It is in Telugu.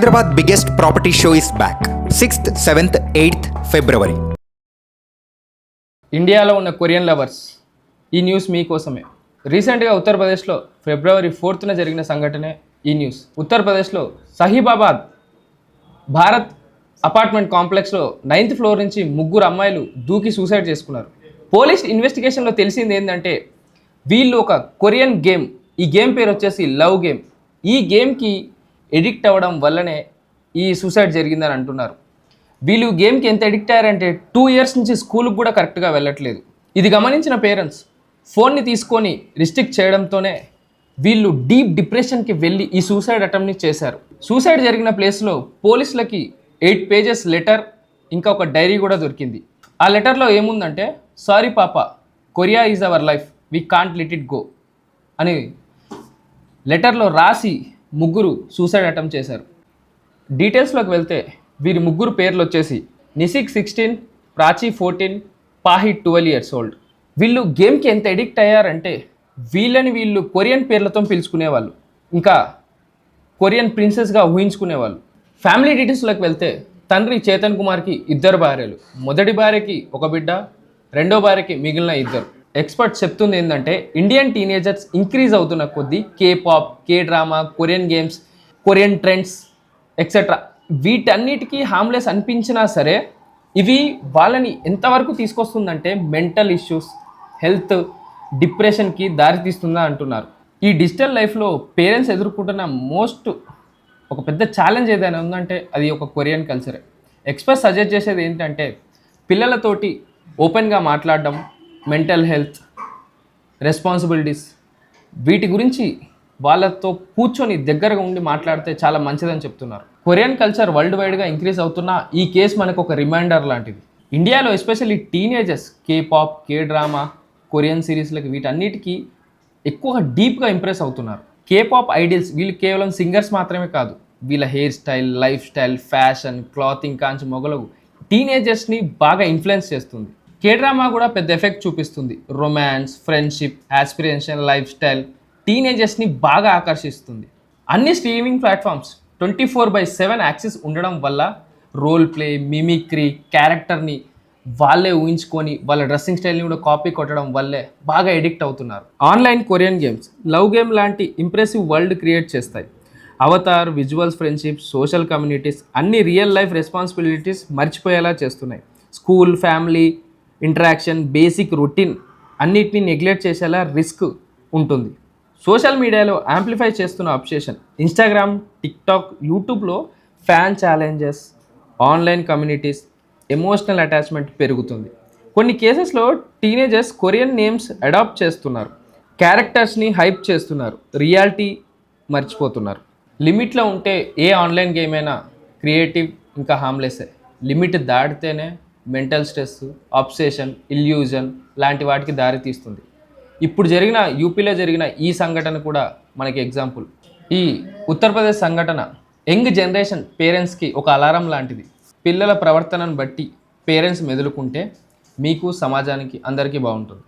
Hyderabad biggest property show is back. 6th, 7th, 8th February. ఇండియాలో ఉన్న కొరియన్ లవర్స్ ఈ న్యూస్ మీకోసమే. రీసెంట్గా ఉత్తరప్రదేశ్లో ఫిబ్రవరి 4న జరిగిన సంఘటనే ఈ న్యూస్. ఉత్తరప్రదేశ్లో సహీబాబాద్ భారత్ అపార్ట్మెంట్ కాంప్లెక్స్లో 9th ఫ్లోర్ నుంచి ముగ్గురు అమ్మాయిలు దూకి సూసైడ్ చేసుకున్నారు. పోలీస్ ఇన్వెస్టిగేషన్లో తెలిసింది ఏంటంటే వీళ్ళు ఒక కొరియన్ గేమ్, ఈ గేమ్ పేరు వచ్చేసి లవ్ గేమ్. ఈ గేమ్కి ఎడిక్ట్ అవ్వడం వల్లనే ఈ సూసైడ్ జరిగిందని అంటున్నారు. వీళ్ళు గేమ్కి ఎంత ఎడిక్ట్ అయ్యారంటే 2 years నుంచి స్కూల్కి కూడా కరెక్ట్గా వెళ్ళట్లేదు. ఇది గమనించిన పేరెంట్స్ ఫోన్ని తీసుకొని రిస్ట్రిక్ట్ చేయడంతోనే వీళ్ళు డీప్ డిప్రెషన్కి వెళ్ళి ఈ సూసైడ్ అటెంప్ట్ని చేశారు. సూసైడ్ జరిగిన ప్లేస్లో పోలీసులకి 8 pages లెటర్, ఇంకా ఒక డైరీ కూడా దొరికింది. ఆ లెటర్లో ఏముందంటే, సారీ పాప, Korea is our life, we can't let it go అని లెటర్లో రాసి ముగ్గురు సూసైడ్ అటెంప్ట్ చేశారు. డీటెయిల్స్లోకి వెళ్తే వీరి ముగ్గురు పేర్లు వచ్చేసి నిసిక్ 16, ప్రాచీ 14, పాహి 12 years old. వీళ్ళు గేమ్కి ఎంత ఎడిక్ట్ అయ్యారంటే వీళ్ళు కొరియన్ పేర్లతో పిలుచుకునేవాళ్ళు, ఇంకా కొరియన్ ప్రిన్సెస్గా ఊహించుకునేవాళ్ళు. ఫ్యామిలీ డీటెయిల్స్లోకి వెళ్తే తండ్రి చేతన్ కుమార్కి 2 భార్యలు, మొదటి భార్యకి 1 బిడ్డ, రెండో భార్యకి మిగిలిన 2. ఎక్స్పర్ట్స్ చెప్తుంది ఏంటంటే ఇండియన్ టీనేజర్స్ ఇంక్రీజ్ అవుతున్న కొద్దీ K-pop, K-drama, Korean games, Korean trends etcetera వీటన్నిటికీ హార్మ్లెస్ అనిపించినా సరే ఇవి వాళ్ళని ఎంతవరకు తీసుకొస్తుందంటే మెంటల్ ఇష్యూస్, హెల్త్, డిప్రెషన్కి దారితీస్తుందా అంటున్నారు. ఈ డిజిటల్ లైఫ్లో పేరెంట్స్ ఎదుర్కొంటున్న ఒక పెద్ద ఛాలెంజ్ ఏదైనా ఉందంటే అది ఒక కొరియన్ కల్చరే. ఎక్స్పర్ట్స్ సజెస్ట్ చేసేది ఏంటంటే పిల్లలతోటి ఓపెన్గా మాట్లాడడం, మెంటల్ హెల్త్, రెస్పాన్సిబిలిటీస్ వీటి గురించి వాళ్ళతో కూర్చొని దగ్గరగా ఉండి మాట్లాడితే చాలా మంచిదని చెప్తున్నారు. కొరియన్ కల్చర్ వరల్డ్ వైడ్గా ఇంక్రీజ్ అవుతున్న ఈ కేసు మనకు ఒక రిమైండర్ లాంటిది. ఇండియాలో especially teenagers K-pop, K-drama, Korean సిరీస్లకి వీటన్నిటికీ ఎక్కువగా డీప్గా ఇంప్రెస్ అవుతున్నారు. K-pop ఐడియల్స్ వీళ్ళు కేవలం సింగర్స్ మాత్రమే కాదు, వీళ్ళ hair style, life style, fashion, clothing కాంచి మొదలగు టీనేజర్స్ని బాగా ఇన్ఫ్లుయెన్స్ చేస్తుంది. K-drama కూడా పెద్ద ఎఫెక్ట్ చూపిస్తుంది. Romance, friendship, aspiration, life style టీనేజర్స్ని బాగా ఆకర్షిస్తుంది. అన్ని స్ట్రీమింగ్ ప్లాట్ఫామ్స్ 24/7 యాక్సెస్ ఉండడం వల్ల రోల్ ప్లే, మిమిక్రీ, క్యారెక్టర్ని వాళ్ళే ఊహించుకొని వాళ్ళ డ్రెస్సింగ్ స్టైల్ని కూడా కాపీ కొట్టడం వల్లే బాగా ఎడిక్ట్ అవుతున్నారు. Online Korean games love game లాంటి ఇంప్రెసివ్ వరల్డ్ క్రియేట్ చేస్తాయి. Avatar, visuals, friendship, social communities అన్ని రియల్ లైఫ్ రెస్పాన్సిబిలిటీస్ మర్చిపోయేలా చేస్తున్నాయి. School, family interaction, basic routine అన్నిటిని నెగ్లెక్ట్ చేసేలా రిస్క్ ఉంటుంది. సోషల్ మీడియాలో యాంప్లిఫై చేస్తున్న అబ్సెషన్, ఇన్స్టాగ్రామ్, టిక్టాక్, యూట్యూబ్లో fan challenges, online communities, emotional attachment పెరుగుతుంది. కొన్ని కేసెస్లో టీనేజర్స్ కొరియన్ నేమ్స్ అడాప్ట్ చేస్తున్నారు, క్యారెక్టర్స్ని హైప్ చేస్తున్నారు, రియాలిటీ మర్చిపోతున్నారు. లిమిట్లో ఉంటే ఏ ఆన్లైన్ గేమ్ అయినా క్రియేటివ్ ఇంకా హార్మ్లెస్సే. లిమిట్ దాటితేనే మెంటల్ స్ట్రెస్, అబ్సెషన్, ఇల్యూజన్ లాంటి వాటికి దారి తీస్తుంది. ఇప్పుడు యూపీలో జరిగిన ఈ సంఘటన కూడా మనకి ఎగ్జాంపుల్. ఈ ఉత్తరప్రదేశ్ సంఘటన యంగ్ జనరేషన్ పేరెంట్స్కి ఒక అలారం లాంటిది. పిల్లల ప్రవర్తనను బట్టి పేరెంట్స్ మెదులుకుంటే మీకు, సమాజానికి, అందరికీ బాగుంటుంది.